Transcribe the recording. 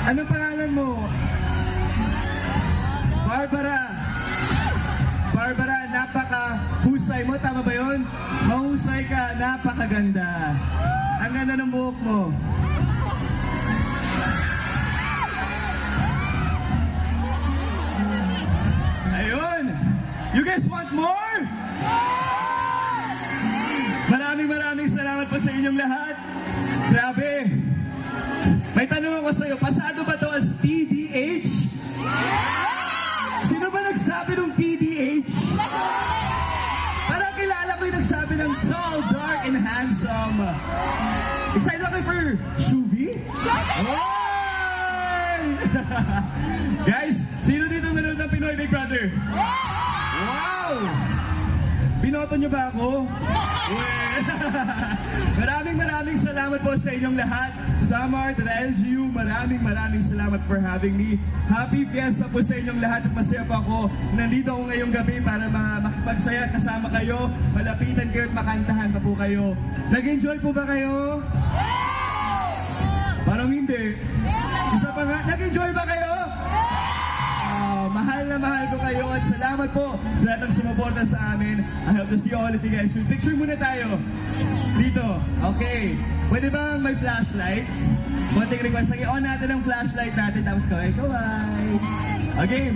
Anong pangalan mo? Barbara. Barbara, napaka-husay mo. Tama ba yun? Mahusay ka. Napakaganda. Ang ganda ng buhok mo. Ayun. You guys want more? Maraming salamat po sa inyong lahat. Grabe. May tanong ako sa iyo. Pasado ba to as TDH? Sino ba nagsabi ng TDH? Parang kilala ko yung nagsabi ng tall, dark, and handsome. Excited ako for Shuvi? Oy! Guys, sino dito nanonood ng Pinoy Big Brother? Wow! Binoto niyo ba ako? Maraming salamat po sa inyong lahat. Samar, to the LGU, maraming salamat for having me. Happy Fiesta po sa inyong lahat at masaya po ako. Nandito ako ngayong gabi para makipagsaya kasama kayo, malapitan kayo at makantahan pa po kayo. Nag-enjoy po ba kayo? Parang hindi. Isa pa nga, nag-enjoy ba kayo? Mahal na mahal ko kayo at salamat po sa lahat ng sumuporta sa amin. I hope to see all of you guys soon. Picture muna tayo. Dito. Okay. Pwede bang may flashlight? Konting request. Sige, on natin ang flashlight natin. Tapos kaway. Okay.